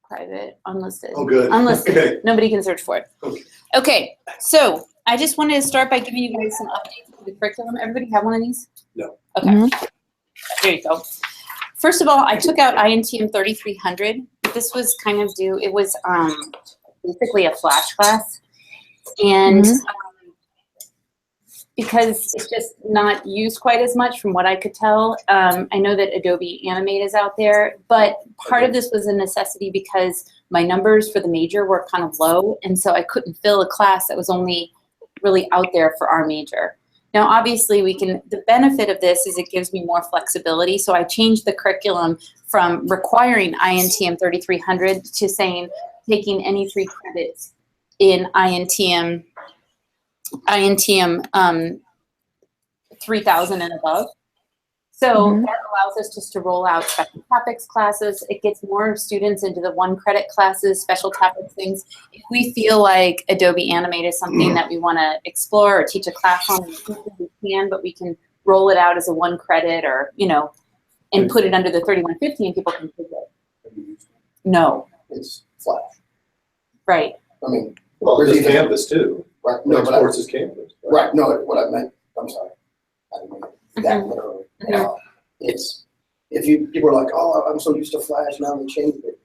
private, unlisted. Oh, good. Unlisted. Okay. Nobody can search for it. Okay. Okay, so I just wanted to start by giving you guys some updates to the curriculum. Everybody have one of these? No. Okay. There you go. First of all, I took out INTM 3300. This was kind of due, it was basically a flash class. And because it's just not used quite as much from what I could tell. I know that Adobe Animate is out there, but part of this was a necessity because my numbers for the major were kind of low, and so I couldn't fill a class that was only really out there for our major. Now, obviously, the benefit of this is it gives me more flexibility, so I changed the curriculum from requiring INTM 3300 to saying taking any 3 credits in INTM 3000 and above. So that allows us just to roll out special topics classes. It gets more students into the 1 credit classes, special topics things. If we feel like Adobe Animate is something that we want to explore or teach a class on, we can, but we can roll it out as a 1 credit or, you know, and put it under the 3150 and people can take it. No. It's Flash. Right. I mean, Well, there's Canvas too. right. No, No, exports is Canvas. right. No, what I meant, I'm sorry. I didn't mean that literally. It's, if people are like, oh, I'm so used to Flash, now they changed it.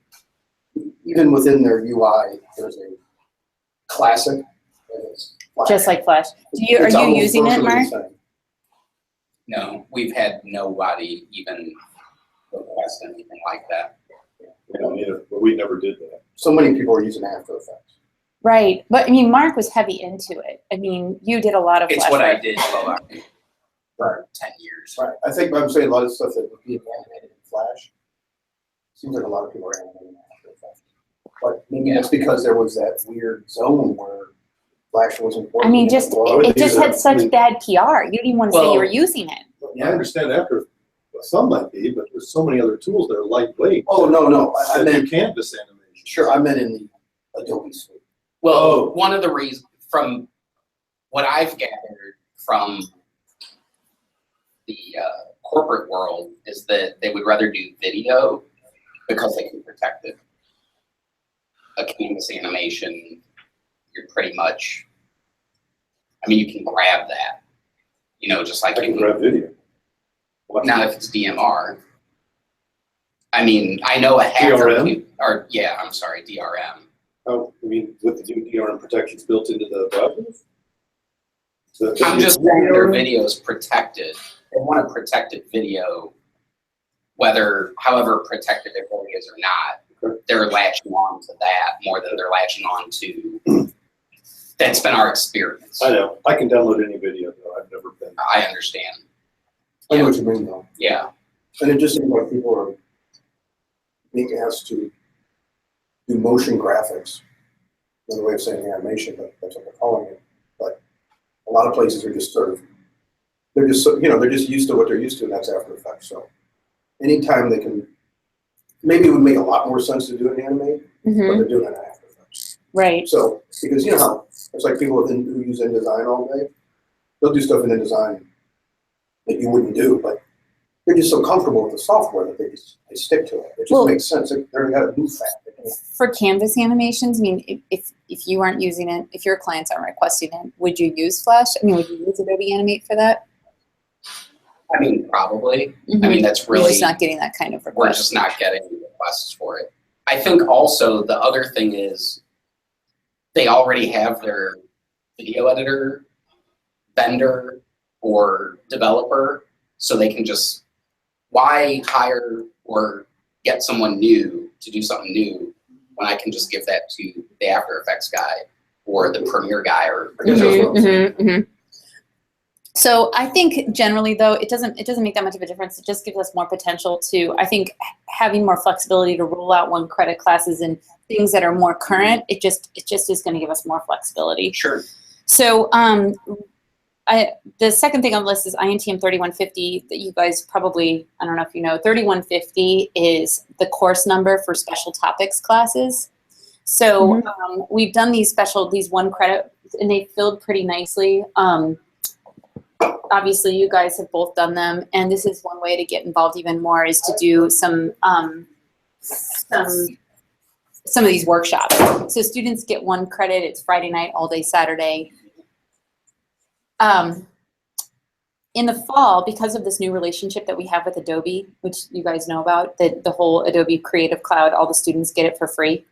Even within their UI, there's a classic. And it's Flash. Just like Flash. Are It's you almost using it, virtually Mark? the same. No, we've had nobody even request anything like that. But we never did that. So many people are using After Effects. Right. But I mean, Mark was heavy into it. I mean, you did a lot of It's Flash what I work. did for 10 years. Right. I think I'm saying a lot of stuff that would be animated in Flash. Seems like a lot of people are animating After Effects. But maybe that's because there was that weird zone where Flash wasn't working. I mean, just anymore. it just had such bad PR. You didn't even want to say you were Well- using it. I understand after some might be, but there's so many other tools that are lightweight. Oh, no. I That do meant, Canvas animation. sure, I meant in the Adobe suite. Well, Oh. one of the reasons, from what I've gathered from the corporate world, is that they would rather do video because they can protect it. A Canvas animation, you're pretty much, I mean, you can grab that, you know, just like I can grab video. What? not if it's DMR. I mean, I know a hacker DRM? or yeah, I'm sorry, DRM. Oh, I mean, with the new DRM protections built into the browsers? So I'm just saying their video is protected. They want a protected video, however protected it really is or not. They're latching on to that more than they're latching on to. That's been our experience. I know. I can download any video though. I've never been. I understand. I know what you mean, though. Yeah. And it just seems like people are being asked to do motion graphics. Another way of saying animation, but that's what they're calling it. But a lot of places are just sort of, they're just used to what they're used to, and that's After Effects. So anytime they can, maybe it would make a lot more sense to do it in Animate, but they're doing it in After Effects. Right. So, because you know how, it's like people who use InDesign all day, they'll do stuff in InDesign that you wouldn't do, but they're just so comfortable with the software that they stick to it. It just makes sense. They're got to move fast. For Canvas animations, I mean, if you aren't using it, if your clients aren't requesting it, would you use Flash? I mean, would you use Adobe Animate for that? I mean, probably. I mean, that's really. You're just not getting that kind of request. We're just not getting requests for it. I think also the other thing is they already have their video editor, vendor, or developer, so they can just, why hire or get someone new to do something new when I can just give that to the After Effects guy or the Premiere guy or. So I think generally though, it doesn't make that much of a difference. It just gives us more potential to, I think, having more flexibility to roll out 1 credit classes and things that are more current. It just is going to give us more flexibility. Sure. So the second thing on the list is INTM 3150 that you guys probably, I don't know if you know, 3150 is the course number for special topics classes. So we've done these 1 credit, and they filled pretty nicely. Obviously, you guys have both done them, and this is one way to get involved even more is to do some some of these workshops. So students get 1 credit. It's Friday night, all day Saturday. In the fall, because of this new relationship that we have with Adobe, which you guys know about, the whole Adobe Creative Cloud, all the students get it for free.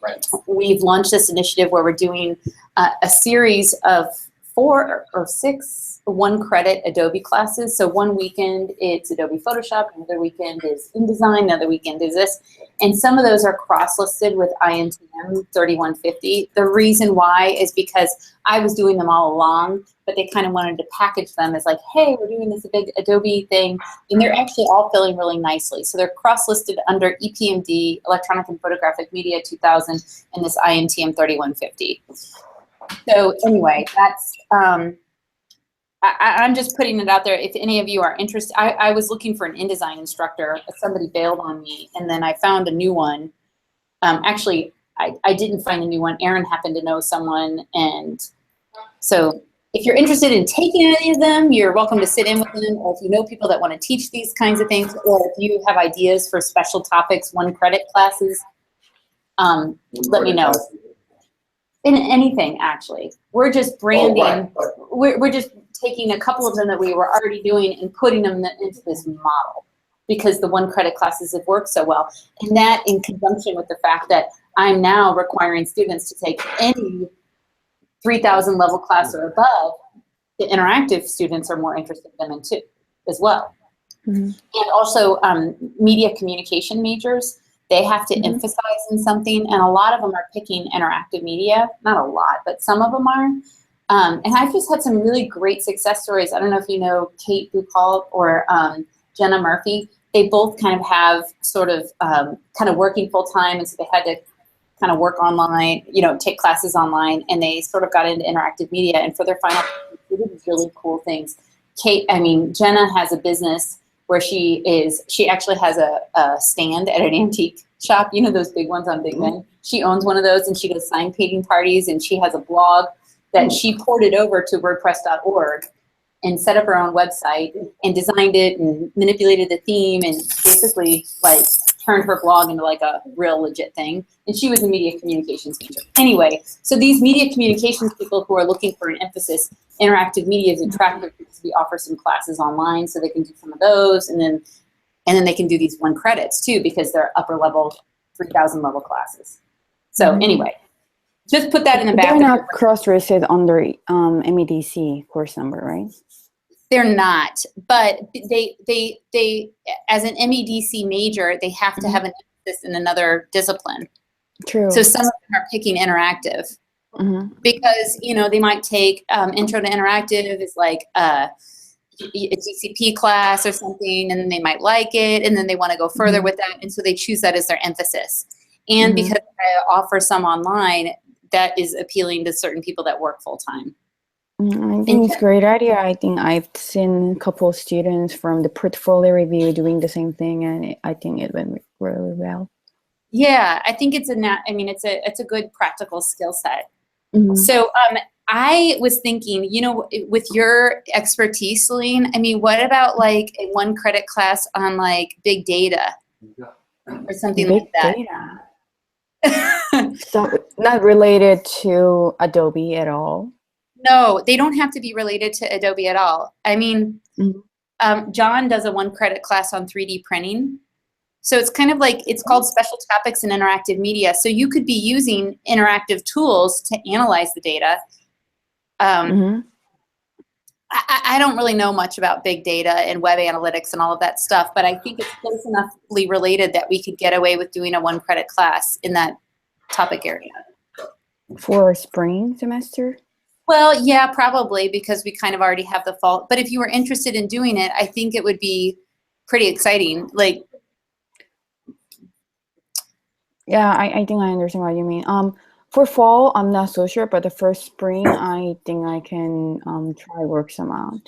Right. We've launched this initiative where we're doing a series of 4 or 6 1-credit Adobe classes. So one weekend it's Adobe Photoshop, another weekend is InDesign, another weekend is this. And some of those are cross-listed with INTM 3150. The reason why is because I was doing them all along, but they kind of wanted to package them as like, hey, we're doing this big Adobe thing. And they're actually all filling really nicely. So they're cross-listed under EPMD, Electronic and Photographic Media 2000, and this INTM 3150. So anyway, that's, I'm just putting it out there. If any of you are interested, I was looking for an InDesign instructor. Somebody bailed on me, and then I found a new one. Actually, I didn't find a new one. Aaron happened to know someone, and so if you're interested in taking any of them, you're welcome to sit in with them, or if you know people that want to teach these kinds of things, or if you have ideas for special topics, 1-credit classes, let me know. In anything, actually. We're just branding. Oh, right. We're just taking a couple of them that we were already doing and putting them into this model because the 1-credit classes have worked so well. And that in conjunction with the fact that I'm now requiring students to take any 3,000 level class or above, the interactive students are more interested in them too, as well. Mm-hmm. And also media communication majors, they have to emphasize in something, and a lot of them are picking interactive media. Not a lot, but some of them are. And I've just had some really great success stories. I don't know if you know Kate Buchalt or Jenna Murphy. They both kind of have sort of kind of working full time, and so they had to kind of work online, you know, take classes online, and they sort of got into interactive media. And for their final, they did these really cool things. Jenna has a business where she actually has a stand at an antique shop. You know those big ones on Big Ben? She owns one of those, and she does sign painting parties, and she has a blog that she ported over to WordPress.org and set up her own website and designed it and manipulated the theme and basically like turned her blog into like a real legit thing. And she was a media communications major. Anyway, so these media communications people who are looking for an emphasis, interactive media is attractive because we offer some classes online so they can do some of those, and then they can do these 1 credits too because they're upper level 3,000 level classes. So anyway, just put that in the back. They're not cross-listed under MEDC course number, right? They're not, but they as an MEDC major, they have to have an emphasis in another discipline. True. So some of them are picking interactive because, you know, they might take intro to interactive is like a GCP class or something, and then they might like it, and then they want to go further with that, and so they choose that as their emphasis. And because I offer some online, that is appealing to certain people that work full time. I think it's a great idea. I think I've seen a couple of students from the portfolio review doing the same thing, and I think it went really well. Yeah, I think it's a good practical skill set. So I was thinking, you know, with your expertise, Celine, I mean, what about like a 1-credit class on like big data or something Big like that? data. So not related to Adobe at all? No, they don't have to be related to Adobe at all. I mean, John does a 1-credit class on 3D printing. So it's kind of like, it's called Special Topics in Interactive Media. So you could be using interactive tools to analyze the data. I don't really know much about big data and web analytics and all of that stuff, but I think it's close enoughly related that we could get away with doing a 1-credit class in that topic area. For spring semester? Well, yeah, probably, because we kind of already have the fall. But if you were interested in doing it, I think it would be pretty exciting. Like, yeah, I think I understand what you mean. For fall, I'm not so sure, but the first spring, I think I can try work some out.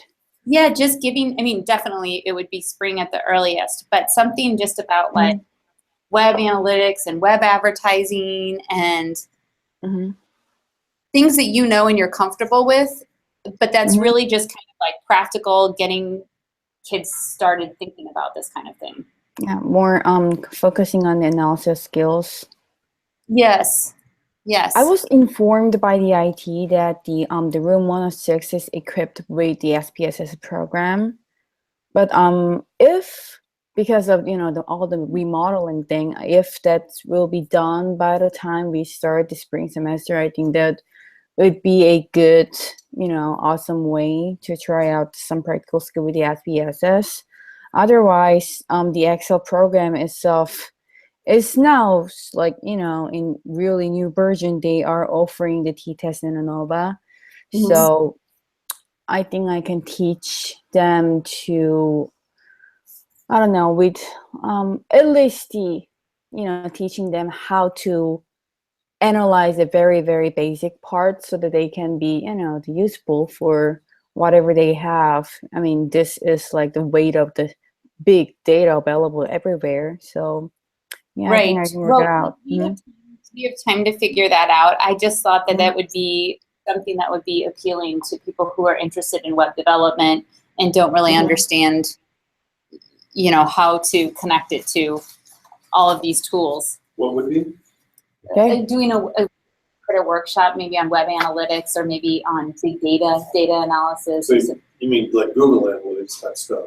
yeah, just giving, I mean, definitely it would be spring at the earliest, but something just about like web analytics and web advertising and things that you know and you're comfortable with, but that's really just kind of like practical, getting kids started thinking about this kind of thing. Yeah, more focusing on the analysis skills. Yes. Yes. I was informed by the IT that the room 106 is equipped with the SPSS program, but if because of all the remodeling thing, if that will be done by the time we start the spring semester, I think that would be a good awesome way to try out some practical skill with the SPSS. Otherwise, the Excel program itself is now like in really new version they are offering the t-test and ANOVA. Mhm. So I think I can teach them to, I don't know, with at least teaching them how to analyze a very very basic part so that they can be useful for whatever they have. I mean, this is like the weight of the big data available everywhere, so yeah, I think I Right. can work it Well, out. we have time to figure that out. I just thought that Mhm. that would be something that would be appealing to people who are interested in web development and don't really Mhm. understand, how to connect it to all of these tools. What would be? Okay. Doing a workshop maybe on web analytics or maybe on big data analysis. So you mean like Google Analytics type stuff?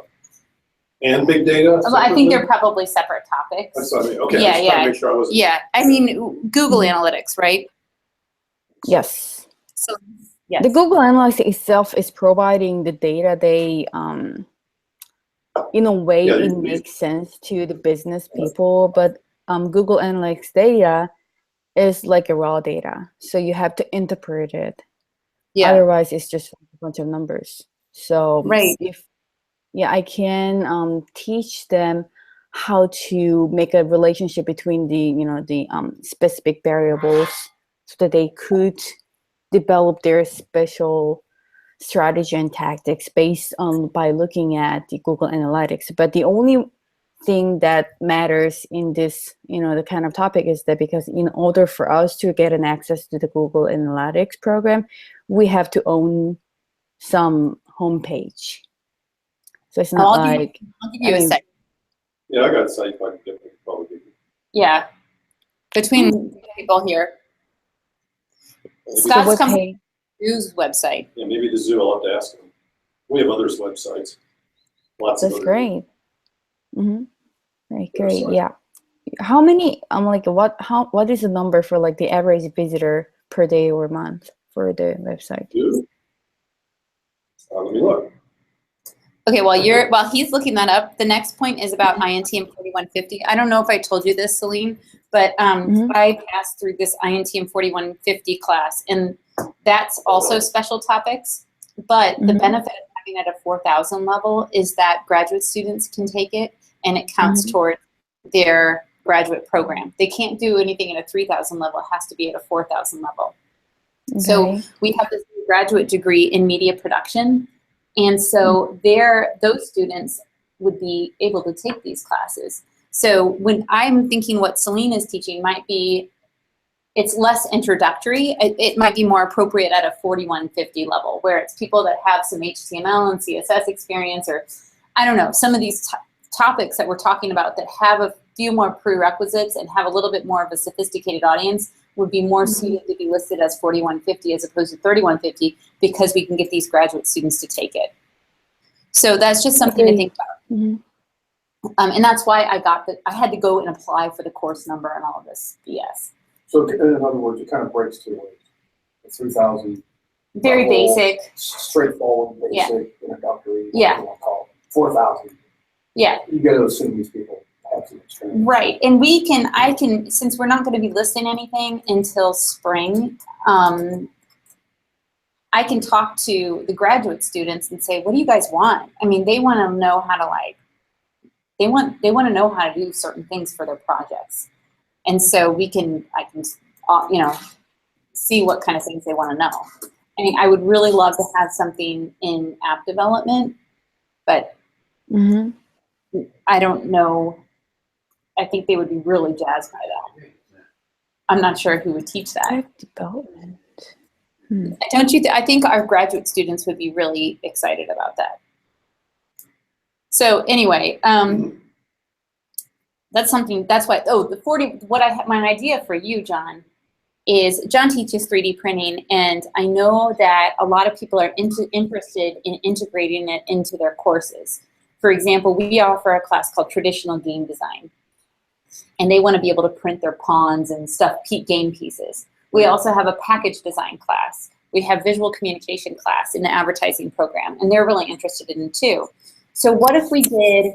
And big data? Well, I think they're separately? probably separate topics. That's what I mean. Okay, Yeah, I was trying to make sure I wasn't. Yeah, I mean, Google Mhm. Analytics, right? Yes. So, yes. The Google Analytics itself is providing the data. They, in a way, Yeah, it makes sense to the business people, but Google Analytics data is like a raw data, so you have to interpret it. Yeah, Otherwise, it's just a bunch of numbers. So right. I can teach them how to make a relationship between the specific variables so that they could develop their special strategy and tactics based on by looking at the Google Analytics. But the only thing that matters in this, the kind of topic is that because in order for us to get an access to the Google Analytics program, we have to own some homepage. So it's not I'll like, give I you a mean, sec. Yeah, I got a site if I can get it, probably. Yeah, between people here. Maybe the Scott's web company page. news website. Yeah, maybe the zoo, I'll have to ask them. We have others' websites. Lots of That's other. great. Mm-hmm. Very Their great. site. Yeah. How many? What is the number for like the average visitor per day or month for the website? Zoo? Let me look. Okay, while he's looking that up, the next point is about INTM 4150. I don't know if I told you this, Celine, but Mhm. I passed through this INTM 4150 class, and that's also special topics. But the Mhm. benefit of having at a 4000 level is that graduate students can take it, and it counts Mhm. toward their graduate program. They can't do anything at a 3000 level. It has to be at a 4000 level. So Okay. we have this graduate degree in media production. And so those students would be able to take these classes. So when I'm thinking what Celine is teaching might be, it's less introductory. It might be more appropriate at a 4150 level, where it's people that have some HTML and CSS experience, or I don't know, some of these topics that we're talking about that have a few more prerequisites and have a little bit more of a sophisticated audience would be more suited to be listed as 4150 as opposed to 3150 because we can get these graduate students to take it. So that's just something to think about. Mhm. And that's why I had to go and apply for the course number and all of this BS. So in other words, it kind of breaks two ways. The 3,000 Very level, basic. straightforward, Yeah. basic, introductory, Yeah. whatever you want to call it. 4,000. Yeah. You got to assume these people have some experience. Right. And I can, since we're not going to be listing anything until spring, I can talk to the graduate students and say, what do you guys want? I mean, they want to know how to they want to know how to do certain things for their projects. And so I can, see what kind of things they want to know. I mean, I would really love to have something in app development, but Mhm. I don't know. I think they would be really jazzed by that. I'm not sure who would teach that. Web development. Don't you? I think our graduate students would be really excited about that. So anyway, that's something, that's why, oh, the 40, my idea for you, John, is John teaches 3D printing, and I know that a lot of people are interested in integrating it into their courses. For example, we offer a class called Traditional Game Design, and they want to be able to print their pawns and stuff, game pieces. We also have a package design class. We have visual communication class in the advertising program, and they're really interested in it too. So what if we did,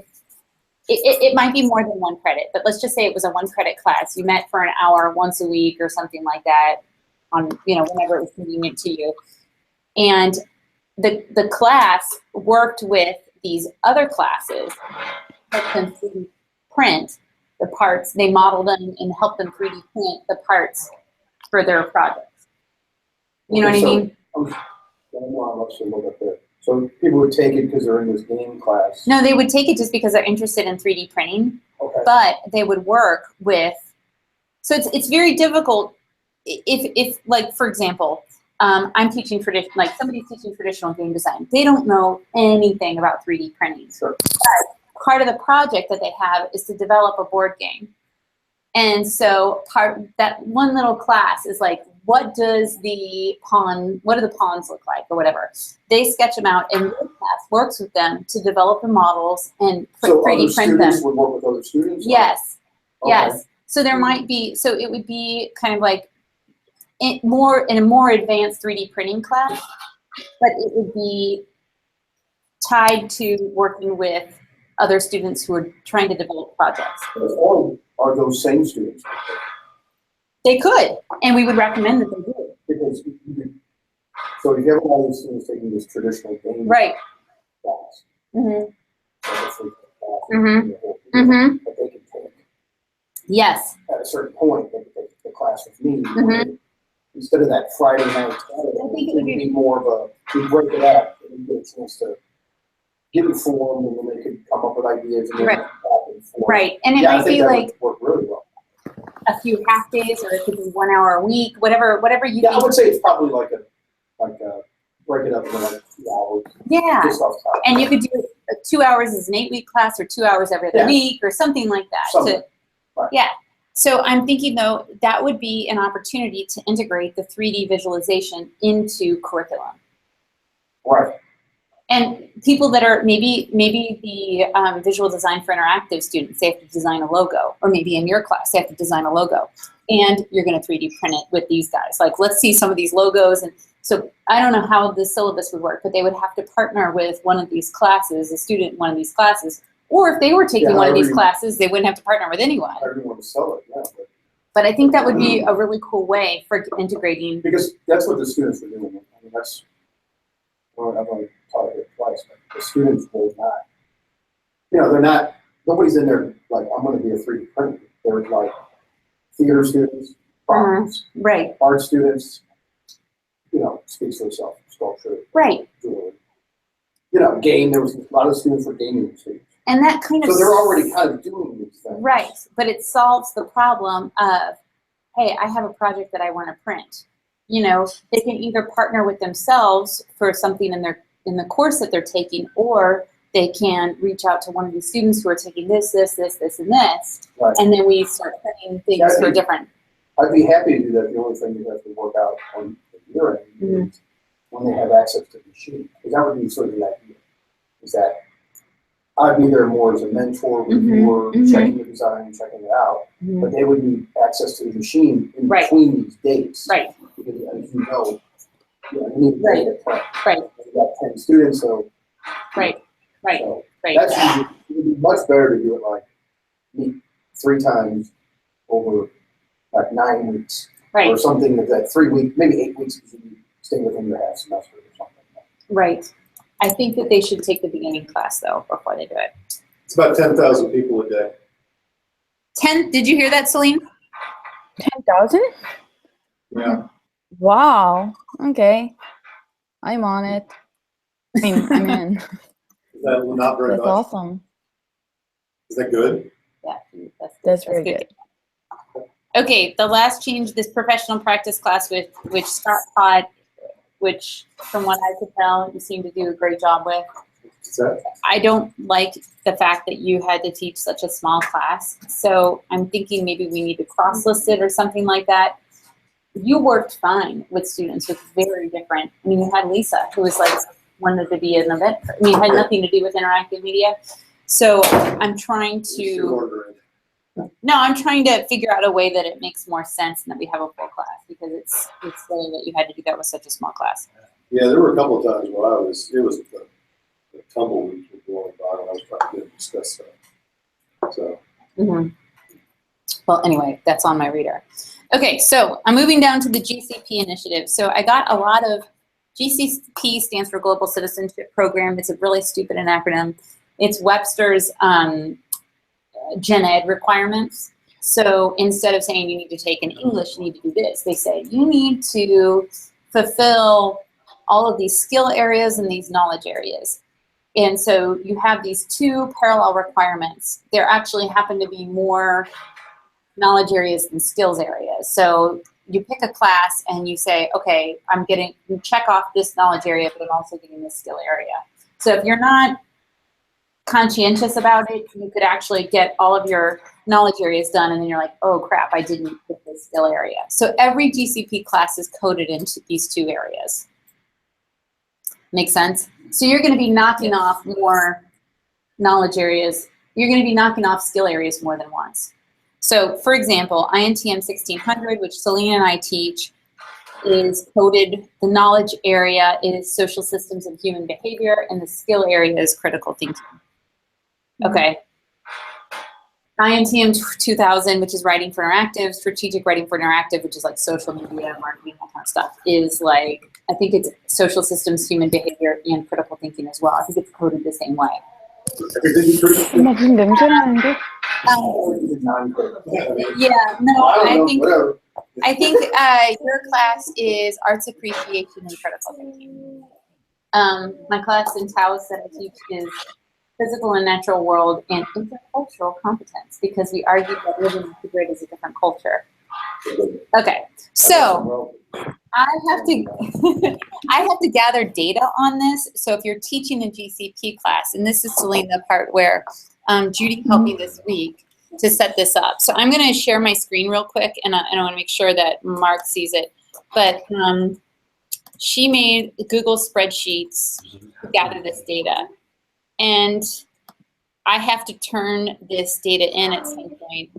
it might be more than 1 credit, but let's just say it was a 1 credit class. You met for an hour once a week or something like that on, whenever it was convenient to you. And the class worked with these other classes, helped them 3D print the parts. They modeled them and helped them 3D print the parts for their projects. You know what I mean? So people would take it because they're in this game class. No, they would take it just because they're interested in 3D printing, Okay. but they would work with, so it's very difficult if like, for example, I'm teaching like somebody's teaching traditional game design. They don't know anything about 3D printing. Sure. But part of the project that they have is to develop a board game. And so that one little class is like, what do the pawns look like or whatever. They sketch them out, and your class works with them to develop the models and 3D print them. So other students would work with other students? Yes, Okay. yes. So there might be, so it would be kind of like in a more advanced 3D printing class, but it would be tied to working with other students who are trying to develop projects. Or are those same students? They could, and we would recommend that they do. Because so if you have all these students taking this traditional game Right. class, Mm-hmm. mm-hmm. Mm-hmm. that they can take Yes. at a certain point, they can take the class with me. Mhm. Instead of that Friday night, I think it would be more of a, we break it up and we get a chance to get it formed, and then they could come up with ideas and then Right. back and forth. Right, and it Yeah, I might think be that like would work really well. a few half days, or it could be 1 hour a week, whatever you Yeah, I think. would say it's probably like a break it up into like 2 hours. Yeah, Just off top. and you could do 2 hours as an 8-week class, or 2 hours every other Yeah. week, or something like that. Something. Right. Yeah. So I'm thinking though that would be an opportunity to integrate the 3D visualization into curriculum. Right. And people that are maybe the visual design for interactive students, they have to design a logo, or maybe in your class they have to design a logo, and you're going to 3D print it with these guys. Like, let's see some of these logos. And so I don't know how the syllabus would work, but they would have to partner with one of these classes, a student in one of these classes, or if they were taking one of these classes, they wouldn't have to partner with anyone. I don't want to sell it, yeah. But I think that would be a really cool way for integrating. Because that's what the students are doing. I mean, that's, well, I've only taught it twice, but the students will not, they're not, nobody's in there like, I'm going to be a 3D printer. They're like theater students, props, Right, art students, speaks for itself, sculpture, right. jewelry. Game, there was a lot of students were gaming students. And that kind of. So they're already kind of doing these things. Right, but it solves the problem of, hey, I have a project that I want to print. They can either partner with themselves for something in the course that they're taking, or they can reach out to one of these students who are taking this, and this, Right. and then we start printing things for different. I'd be happy to do that. The only thing you have to work out on your end is when they have access to the machine. Because that would be sort of the idea, is that I'd be there more as a mentor, reviewer, checking the design, checking it out, but they would need access to the machine in between these dates. Right. Because as you need to print. Right. We've got 10 students, so. Right. So that's usually, it would be much better to do it like meet 3 times over like 9 weeks. Right. Or something that 3 weeks, maybe 8 weeks, because you stay within your half semester or something like that. Right. I think that they should take the beginning class though before they do it. It's about 10,000 people a day. 10? Did you hear that, Celine? 10,000? Yeah. Wow. Okay. I'm on it. I'm in. Is that not very That's much? awesome. Is that good? Yeah. That's very good. Okay, the last change, this professional practice class which Scott taught, which from what I could tell, you seem to do a great job with. So, I don't like the fact that you had to teach such a small class. So I'm thinking maybe we need to cross-list it or something like that. You worked fine with students with very different, I mean, you had Lisa, who was like, wanted to be an event, I mean, it had nothing to do with interactive media. So I'm trying to, no, I'm trying to figure out a way that it makes more sense and that we have a full class, because it's silly that you had to do that with such a small class. yeah, there were a couple of times where it was the tumbleweeds were blowing by when I was trying to discuss stuff. So. Mm-hmm. Well, anyway, that's on my radar. Okay, so I'm moving down to the GCP initiative. So I got a lot of, GCP stands for Global Citizenship Program. It's a really stupid acronym. It's Webster's gen ed requirements. So instead of saying you need to take an English, you need to do this, they say you need to fulfill all of these skill areas and these knowledge areas. And so you have these two parallel requirements. There actually happen to be more knowledge areas than skills areas. So you pick a class and you say, okay, you check off this knowledge area, but I'm also getting this skill area. So if you're not conscientious about it, you could actually get all of your knowledge areas done, and then you're like, oh crap, I didn't get this skill area. So every GCP class is coded into these two areas. Make sense? So you're going to be knocking off more knowledge areas. You're going to be knocking off skill areas more than once. So for example, INTM 1600, which Celine and I teach, is coded, the knowledge area is social systems and human behavior, and the skill area is critical thinking. Okay. INTM 2000, which is writing for interactive, strategic writing for interactive, which is like social media, marketing, that kind of stuff, is like, I think it's social systems, human behavior, and critical thinking as well. I think it's coded the same way. Yeah, no, I think your class is arts appreciation and critical thinking. My class in Taos that I teach is physical and natural world and intercultural competence, because we argue that living off the grid is a different culture. Okay, so I have to gather data on this. So if you're teaching a GCP class, and this is Celine, the part where Judy helped me this week to set this up. So I'm going to share my screen real quick, and I want to make sure that Mark sees it. But she made Google spreadsheets to gather this data. And I have to turn this data in at some point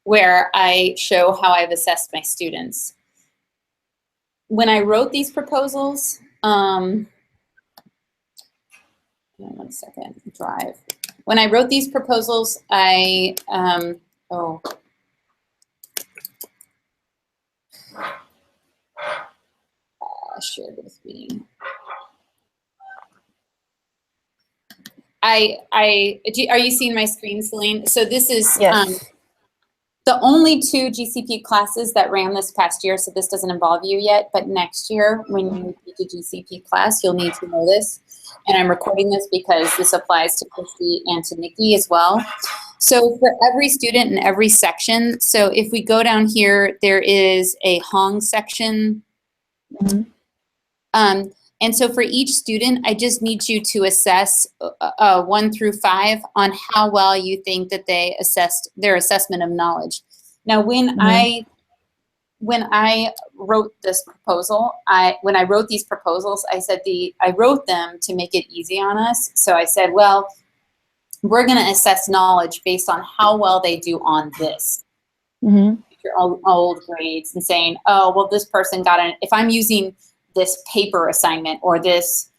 where I show how I've assessed my students. When I wrote these proposals, one second, drive. When I wrote these proposals, I, share this screen. Are you seeing my screen, Celine? So this is the only two GCP classes that ran this past year, so this doesn't involve you yet, but next year when you teach a GCP class, you'll need to know this. And I'm recording this because this applies to Christy and to Nikki as well. So for every student in every section, so if we go down here, there is a Hong section. And so for each student, I just need you to assess 1 through 5 on how well you think that they assessed their assessment of knowledge. Now, when I wrote this proposal, when I wrote these proposals, I said I wrote them to make it easy on us. So I said, well, we're going to assess knowledge based on how well they do on this. Your old grades, and saying, oh, well, this person got an, if I'm using this paper assignment or this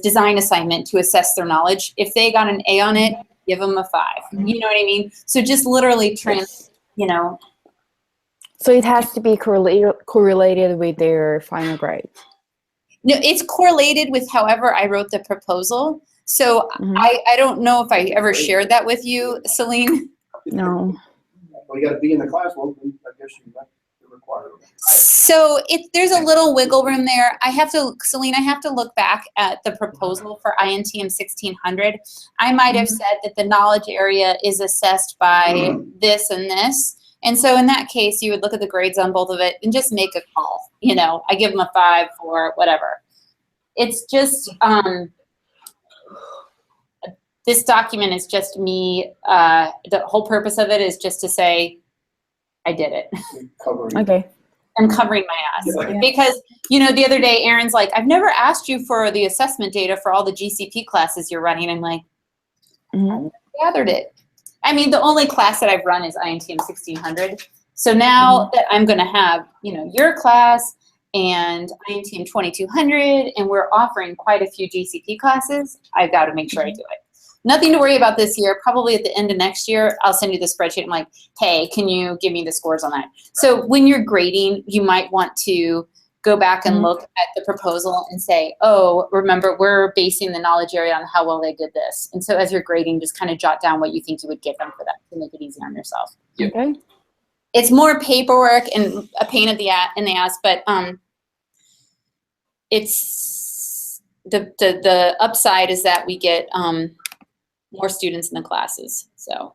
design assignment to assess their knowledge, if they got an A on it, give them a 5. You know what I mean? So just literally you know. So it has to be correlated with their final grade. No, it's correlated with however I wrote the proposal. So I don't know if I ever shared that with you, Celine. No. Well, you got to be in the class. Well, I guess you met the requirement. So there's a little wiggle room there. Celine, I have to look back at the proposal for INTM 1600. I might have said that the knowledge area is assessed by this and this. And so in that case, you would look at the grades on both of it and just make a call. You know, I give them a 5 for whatever. It's just, this document is just me, the whole purpose of it is just to say, I did it. Covering. Okay. I'm covering my ass. Yeah. Because, you know, the other day, Aaron's like, I've never asked you for the assessment data for all the GCP classes you're running. I'm like, Mm-hmm. I gathered it. I mean, the only class that I've run is INTM 1600. So now that I'm going to have, you know, your class and INTM 2200, and we're offering quite a few GCP classes, I've got to make sure I do it. Nothing to worry about this year. Probably at the end of next year, I'll send you the spreadsheet. I'm like, hey, can you give me the scores on that? So when you're grading, you might want to go back and look at the proposal and say, oh, remember, we're basing the knowledge area on how well they did this. And so as you're grading, just kind of jot down what you think you would give them for that to make it easy on yourself. Okay. It's more paperwork and a pain in the ass, but it's the upside is that we get more students in the classes. So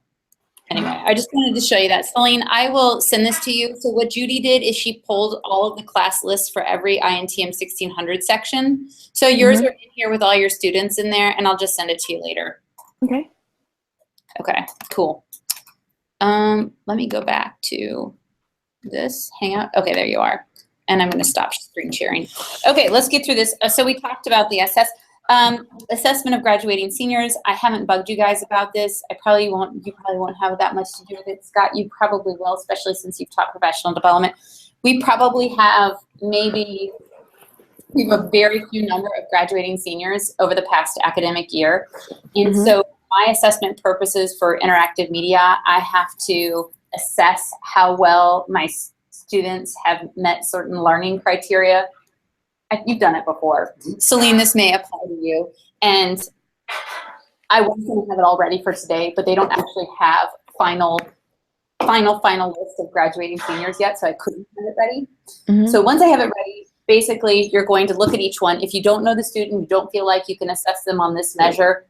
anyway, I just wanted to show you that. Celine, I will send this to you. So what Judy did is she pulled all of the class lists for every INTM 1600 section. So yours are in here with all your students in there, and I'll just send it to you later. Okay. Okay, cool. Let me go back to this Hangout. Okay, there you are. And I'm going to stop screen sharing. Okay, let's get through this. So we talked about the assessment of graduating seniors. I haven't bugged you guys about this. You probably won't have that much to do with it. Scott, you probably will, especially since you've taught professional development. We probably have we have a very few number of graduating seniors over the past academic year. And so my assessment purposes for interactive media, I have to assess how well my students have met certain learning criteria. You've done it before. Celine, this may apply to you. And I was going to have it all ready for today, but they don't actually have final list of graduating seniors yet, so I couldn't have it ready. So once I have it ready, basically you're going to look at each one. If you don't know the student, you don't feel like you can assess them on this measure,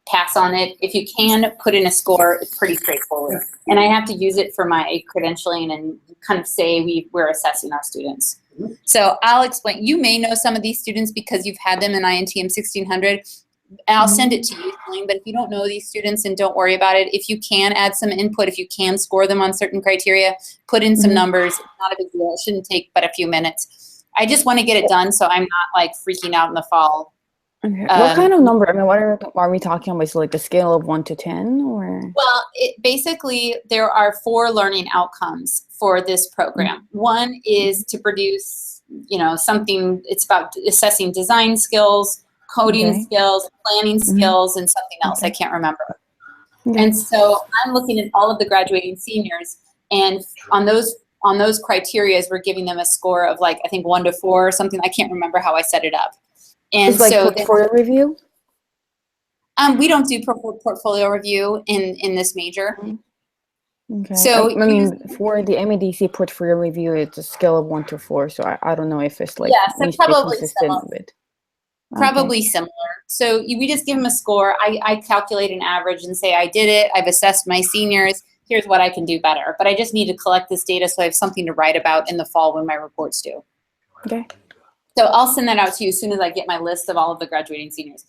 pass on it. If you can, put in a score. It's pretty straightforward. And I have to use it for my credentialing and kind of say we're assessing our students. So I'll explain. You may know some of these students because you've had them in INTM 1600. And I'll send it to you, but if you don't know these students, and don't worry about it. If you can add some input, if you can score them on certain criteria, put in some numbers. It's not a big deal. It shouldn't take but a few minutes. I just want to get it done so I'm not like freaking out in the fall. Okay. What kind of number? I mean, what are we talking about? Is it like a scale of 1 to 10, or? Well, basically there are 4 learning outcomes for this program. One is to produce, you know, something. It's about assessing design skills, coding skills, planning skills, and something else I can't remember. And so I'm looking at all of the graduating seniors, and on those criteria, we're giving them a score of like I think 1 to 4 or something. I can't remember how I set it up. And it's like so portfolio review? We don't do portfolio review in this major. Okay. So I mean, for the MEDC portfolio review, it's a scale of 1 to 4. So I don't know if it's like so we stay probably consistent similar. with. Probably similar. So we just give them a score. I calculate an average and say I did it. I've assessed my seniors. Here's what I can do better. But I just need to collect this data so I have something to write about in the fall when my report's due. Okay. So I'll send that out to you as soon as I get my list of all of the graduating seniors.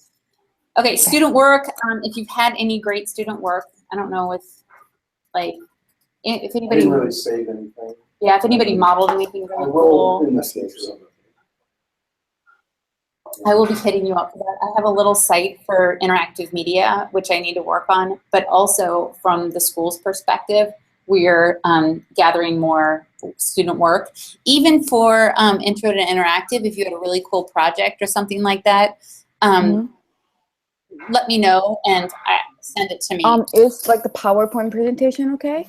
Okay, student work. If you've had any great student work, I don't know if I anybody. didn't really save anything. Yeah, if anybody modeled anything I really will cool. investigate for some. I will be hitting you up for that. I have a little site for interactive media, which I need to work on, but also from the school's perspective, we're gathering more student work. Even for Intro to Interactive, if you had a really cool project or something like that, let me know and send it to me. Is like the PowerPoint presentation okay?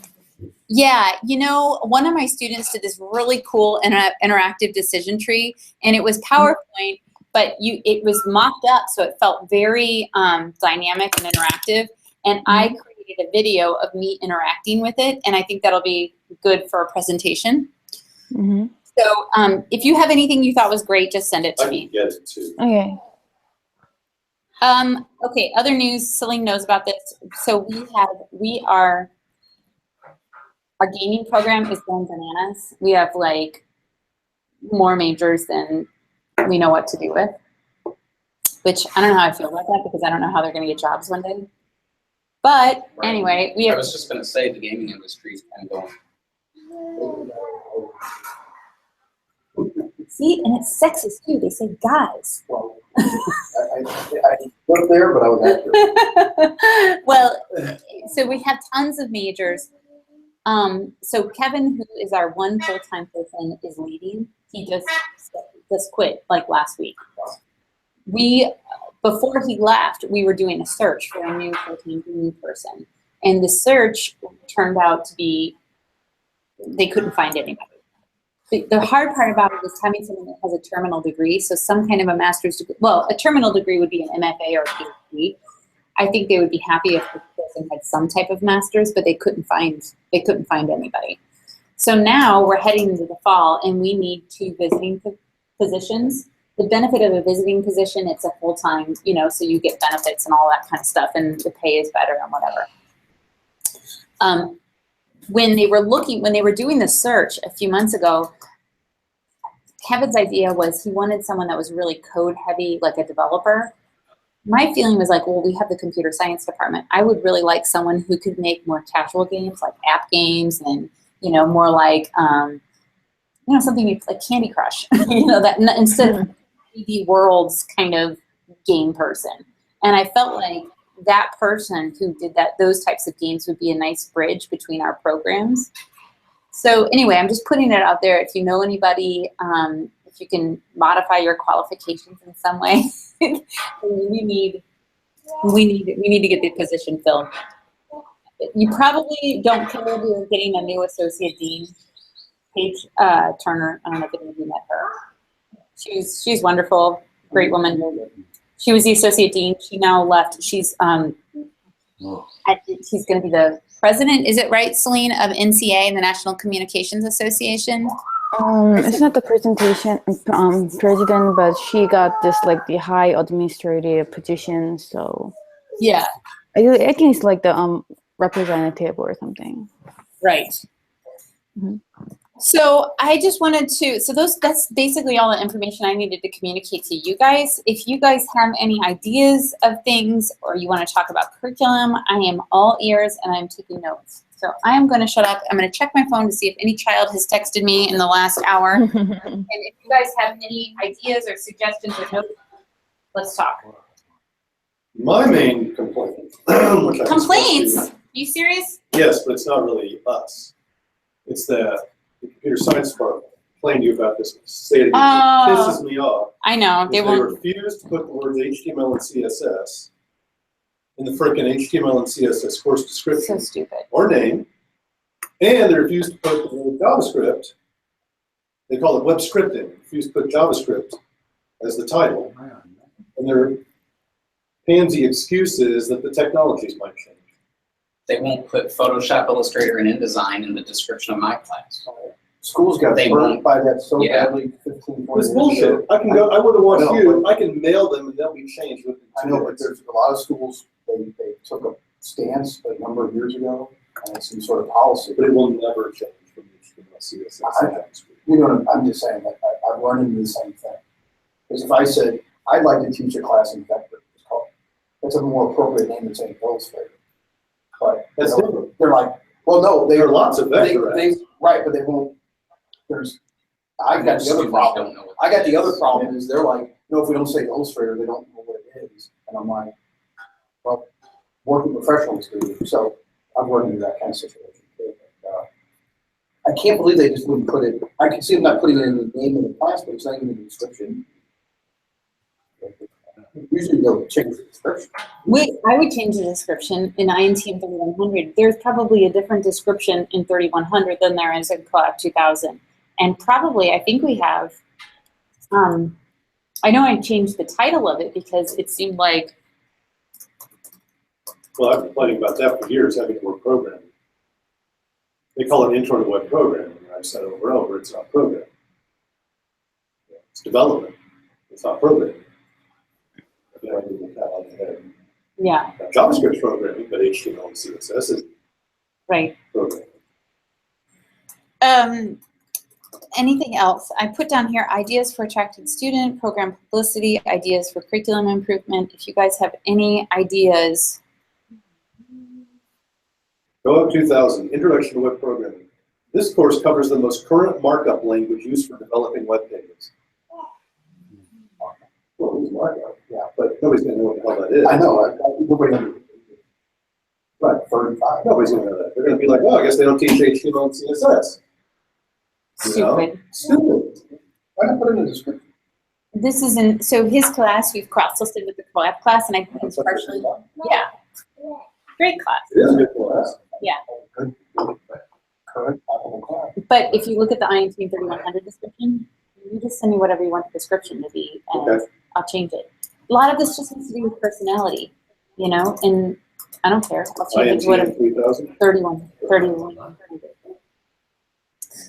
Yeah, you know, one of my students did this really cool interactive decision tree, and it was PowerPoint, but it was mocked up, so it felt very dynamic and interactive. And I created a video of me interacting with it, and I think that'll be good for a presentation. So if you have anything you thought was great, just send it to me. I can get it too. Okay. Okay, other news, Celine knows about this. So our gaming program is going bananas. We have like more majors than we know what to do with, which I don't know how I feel about that because I don't know how they're going to get jobs one day. But Right. anyway, we I have, was just gonna say, the gaming industry is kind of going, see, and it's sexist too. They say guys. Well, I worked there, but I was active. Well, so we have tons of majors. So Kevin, who is our one full-time person, is leaving. He just quit like last week. Before he left, we were doing a search for a new full-time dean person, and the search turned out to be they couldn't find anybody. The hard part about it is having someone that has a terminal degree, so some kind of a master's degree. Well, a terminal degree would be an MFA or a PhD. I think they would be happy if the person had some type of master's, but they couldn't find anybody. So now we're heading into the fall, and we need 2 visiting positions. The benefit of a visiting position, it's a full-time, so you get benefits and all that kind of stuff, and the pay is better and whatever. When they were doing the search a few months ago, Kevin's idea was he wanted someone that was really code heavy, like a developer. My feeling was like, well, we have the computer science department. I would really like someone who could make more casual games, like app games, and more like something like Candy Crush. That instead of 3D Worlds kind of game person. And I felt like that person who did those types of games would be a nice bridge between our programs. So anyway, I'm just putting it out there. If you know anybody, if you can modify your qualifications in some way, we need to get the position filled. You probably don't care if you're getting a new associate dean, Paige Turner. I don't know if any of you met her. She's wonderful, great woman. She was the associate dean. She now left. She's going to be the president. Is it right, Celine, of NCA, the National Communications Association? It's not the presentation president, but she got this like the high administrative position. So yeah, I think it's like the representative or something. Right. Mm-hmm. So I just wanted to, that's basically all the information I needed to communicate to you guys. If you guys have any ideas of things or you want to talk about curriculum, I am all ears and I'm taking notes. So I am going to shut up. I'm going to check my phone to see if any child has texted me in the last hour. And if you guys have any ideas or suggestions or notes, let's talk. My main complaint. Which I Complaints? Are you serious? Yes, but it's not really us. It's the computer science department complained to you about this. Say it again. It pisses me off. I know. They refuse to put the words HTML and CSS in the frickin' HTML and CSS course description. So stupid. Or name. And they refuse to put the word JavaScript. They call it web scripting. They refuse to put JavaScript as the title. And their pansy excuse is that the technologies might change. they won't put Photoshop, Illustrator, and InDesign in the description of my class. Schools got They burnt won't. by that so Yeah. badly 15, 20 It's years bullshit. ago. I would have watched I know, you, I can mail them and they'll be changed within I 2 know, but minutes. there's a lot of schools, they took a stance a number of years ago on some sort of policy. But it will never change from HTML, CSS, and JavaScript. You know, I'm just saying that I've run into the same thing. Because if I said, I'd like to teach a class in vector, it's called, that's a more appropriate name than saying Illustrator. But That's different. they're like, well, no, There are lots of vector apps. right, but they won't, I've got the other Students problem. don't know what I got that the other is. problem is they're like, no, if we don't say Illustrator, they don't know what it is. And I'm like, well, working professionals do. So I've run into that kind of situation too. I can't believe they just wouldn't put it. I can see them not putting it in the name of the class, but it's not even in the description. Usually they'll change the description. I would change the description in INTM 3100. There's probably a different description in 3100 than there is in COAP 2000. And probably, I think we have, I know I changed the title of it because it seemed like, Well, I've been complaining about that for years, having the word programming. They call it intro to web programming, and I've said over and over, it's not programming. It's development, it's not programming. You know, I mean, the cat on the head. yeah, Now, JavaScript's programming, but HTML and CSS is right. programming. Anything else? I put down here ideas for attracting student, program publicity, ideas for curriculum improvement. If you guys have any ideas, Co-op 2000, Introduction to Web Programming. This course covers the most current markup language used for developing web pages. Well, it's markup, yeah, But nobody's gonna know what the hell that is. I know, nobody under, right, 35. Nobody's gonna know that. They're gonna be like, oh, I guess they don't teach HTML and CSS. You know? Stupid. Stupid. Why not put it in the description? This is in, so his class, we've cross-listed with the co-op class, and I think it's That's what you're partially, saying. yeah. Great class. It is a good class. Good, current, applicable class. But if you look at the INTM 3100 description, you just send me whatever you want the description to be, and Okay. I'll change it. A lot of this just has to do with personality, you know, and I don't care. I'll change it to whatever. INTM 3000. 31.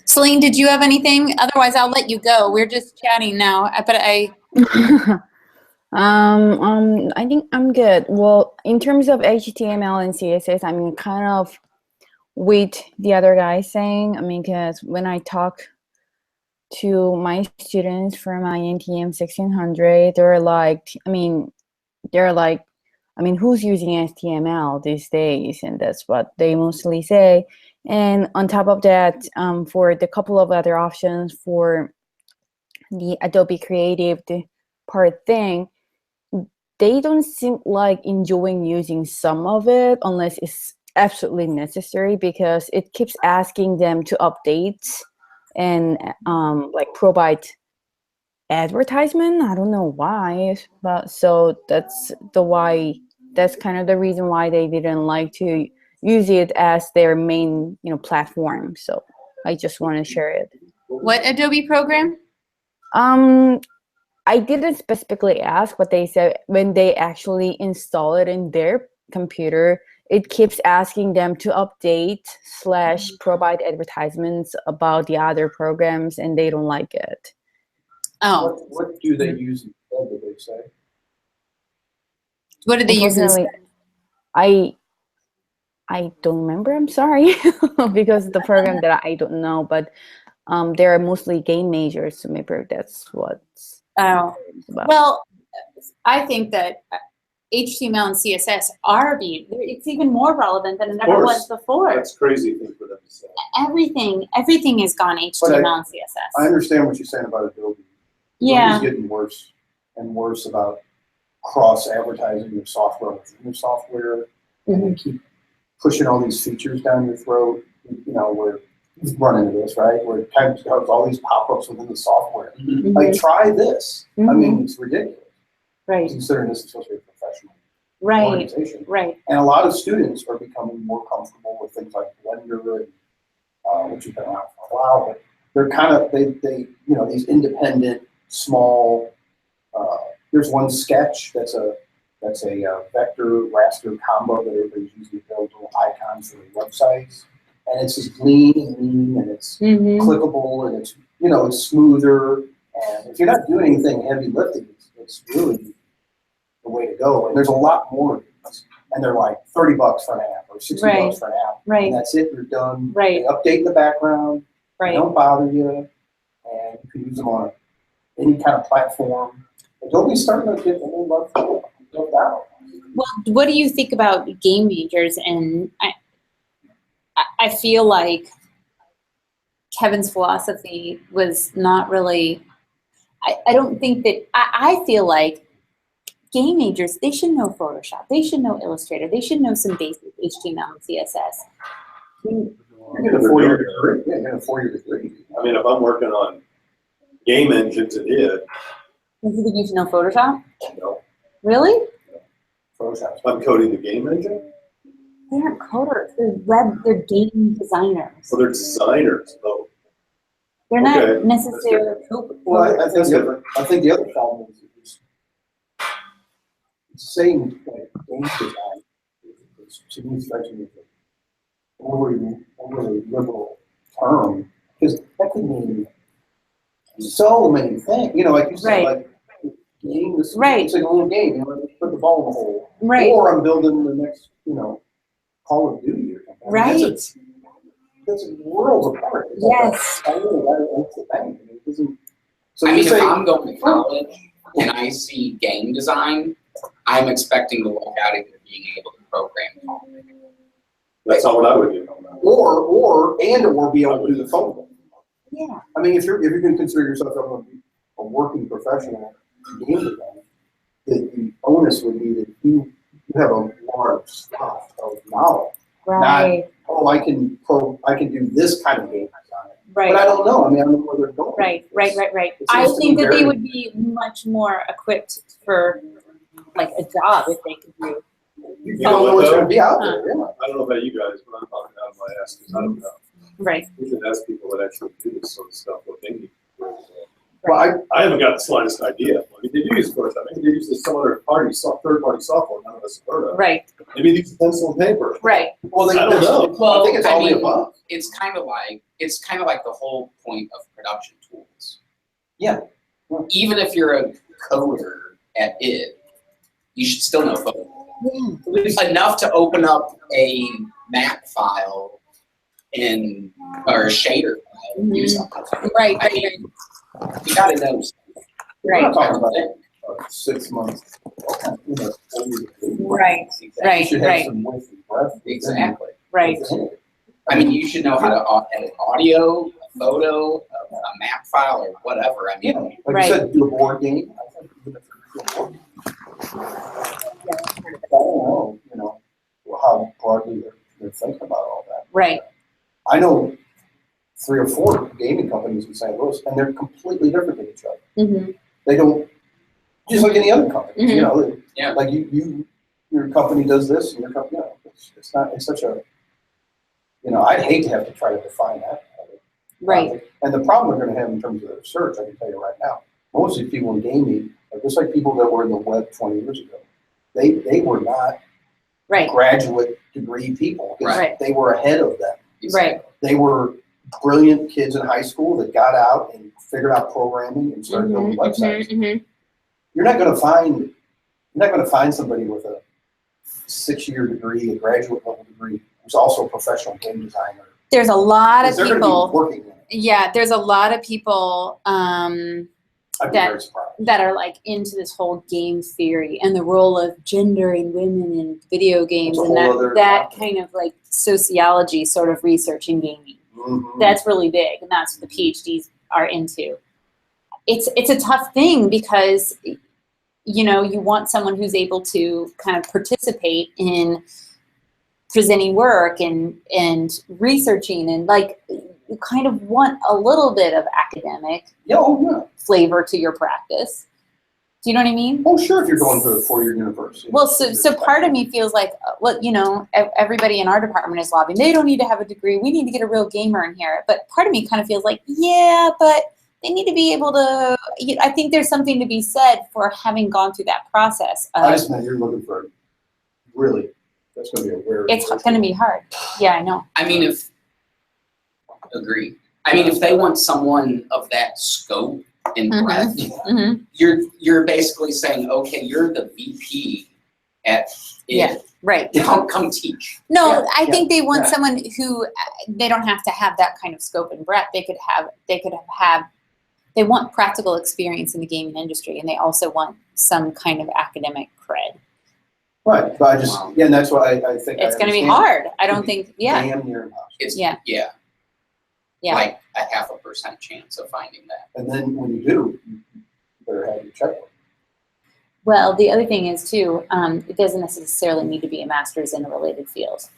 Celine, did you have anything? Otherwise, I'll let you go. We're just chatting now, but I think I'm good. Well, in terms of HTML and CSS, I'm kind of with the other guy saying, I mean, because when I talk to my students from INTM 1600, they're like, who's using HTML these days? And that's what they mostly say. And on top of that, for the couple of other options for the Adobe Creative part thing, they don't seem like enjoying using some of it unless it's absolutely necessary, because it keeps asking them to update and like provide advertisement. I don't know why, but so that's kind of the reason why they didn't like to use it as their main, platform. So I just want to share it. what Adobe program? I didn't specifically ask, but they said when they actually install it in their computer, it keeps asking them to update / provide advertisements about the other programs, and they don't like it. Oh, What do they use instead, did they say? what did they use instead? Unfortunately, I don't remember, I'm sorry, because the program that I don't know, but they're mostly game majors, so maybe that's what's Oh, about. well, I think that HTML and CSS are it's even more relevant than it ever was before. That's crazy thing for them to say. Everything is gone HTML and CSS. I understand what you're saying about Adobe. Yeah. It's getting worse and worse about cross-advertising your software within your software. And they keep pushing all these features down your throat. Where you've run into this, right? Where it kind of has all these pop-ups within the software. Like, try this. I mean, it's ridiculous. Right. Considering this is supposed to be a professional Right. organization. Right. And a lot of students are becoming more comfortable with things like Blender and which have been around for a while, but they're kind of, they these independent, small, there's one Sketch that's a vector raster combo that everybody's using to build little icons for their websites. And it's just lean and it's clickable and it's smoother. And if you're not doing anything heavy lifting, it's really the way to go. And there's a lot more. And they're like $30 for an app or $60 for an app. Right. And that's it, you're done. Right. They update in the background. Right. They don't bother you. And you can use them on any kind of platform. Adobe's starting to get a little love out. Well, what do you think about game majors? And I feel like Kevin's philosophy was not really, I don't think that, I feel like game majors, they should know Photoshop, they should know Illustrator, they should know some basic HTML and CSS. You get a 4-year degree. Yeah, you get a 4-year degree. I mean, if I'm working on game engines in it, Do you think you should know Photoshop? no. Really? Photoshop. I'm coding the game engine. They aren't coders, they're game designers. So they're designers, though. They're Okay, not necessarily coders. Well, I think That's different. the other problem is it's saying like game design is to me striking as an overly liberal term, because that could mean so many things. Like you said, Right. like game. This Right. It's like a little game. Put the ball in the hole. Right. Or I'm building the next, Call of Duty or something. Right. That's worlds apart. It's Yes. Like that's the thing. I mean, it doesn't. So I you mean, say, if I'm going to college and I see game design, I'm expecting to walk out of here being able to program. That's not what I would do on that. Or be able to do the phone. Yeah. I mean, if you're going to consider yourself a working professional game designer, the onus would be that you have a large stock of knowledge. Right. Not, oh, I can do this kind of game design. Right. But I don't know. I mean, I don't know where they're going. Right. It I seems to think be that they very- would be much more equipped for like a job if they could do. You don't know what's going to be out there. Yeah. I don't know about you guys, but I'm talking out of my ass because I don't know. Right. We should ask people that actually do this sort of stuff, what they need. Well, I haven't got the slightest idea. I mean, they do use it. I mean, they use this some other third-party software none of us have heard of. Right. Maybe they use pencil and paper. Right. well, I don't know. Well, I think it's I all the mean, above. it's kind of like the whole point of production tools. Yeah. Even if you're a coder at it, you should still know Photoshop. Enough to open up a map file or a shader file and use something. Right. I mean, you gotta know. We're not Right. talking about 6 months. Right. You Right. should have Right. some width and breadth. Exactly. Right. I mean, you should know how to edit audio, a photo, a map file, or whatever. I Yeah, mean, like Right. you said, do a board game. I think even if you're doing a board game, I don't know, how broadly they're thinking about all that. Right. I know 3 or 4 gaming companies in St. Louis, and they're completely different than each other. Mm-hmm. They don't, just like any other company, you know, Yeah. like your company does this, and your company, it's such a, I'd hate to have to try to define that. Right. And the problem they're going to have in terms of their search, I can tell you right now, most of the people in gaming are just like people that were in the web 20 years ago. They were not Right. graduate degree people. 'Cause Right. They were ahead of them. Right. They were brilliant kids in high school that got out and figured out programming and started building websites. Mm-hmm. You're not going to find somebody with a 6-year degree, a graduate level degree, who's also a professional game designer. There's a lot of They're going to people. be working in it. Yeah, there's a lot of people I'd be very surprised. that are like into this whole game theory and the role of gender and women in video games That's a and whole other that topic. kind of like sociology sort of research in gaming. Mhm. That's really big, and that's what the PhDs are into. It's a tough thing because you want someone who's able to kind of participate in presenting work and researching, and like you kind of want a little bit of academic Yeah, yeah. flavor to your practice. Do you know what I mean? Oh, sure, if you're going to a 4-year university. Well, so part of me feels like, well, everybody in our department is lobbying. They don't need to have a degree. We need to get a real gamer in here. But part of me kind of feels like, yeah, but they need to be able to. I think there's something to be said for having gone through that process. I just meant you're looking for really. That's going to be a rare. It's going to be hard. Yeah, I know. I mean, if they want someone of that scope and Mhm. breadth, Mm-hmm. you're basically saying, okay, you're the VP at it. Yeah. Right. Come teach. No, Yeah, I think they want yeah. someone who they don't have to have that kind of scope and breadth. They want practical experience in the gaming industry, and they also want some kind of academic cred. Right, but and that's why I think It's going to be understand. hard. I don't think. Yeah. Damn near impossible. It's Yeah. yeah, Yeah. like a 0.5% chance of finding that. And then when you do, you better have your checkbook. Well, the other thing is too, it doesn't necessarily need to be a master's in a related field.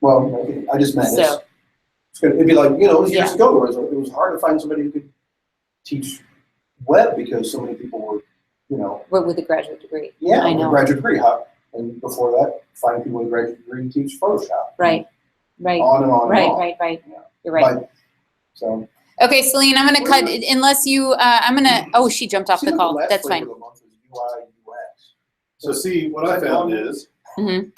Well, I just meant So it'd be like, years Yeah. ago, it was hard to find somebody who could teach web because so many people were, with a graduate degree. yeah, I with a know. graduate degree. And before that, finding people with a graduate degree to teach Photoshop. Right. Right. On and on and on. Right. Yeah. You're right. But, so. Okay, Celine, I'm going to cut unless you. Oh, she jumped off See, the the call. last That's flavor fine. of the month is UI UX. So see, what I found is, Mhm.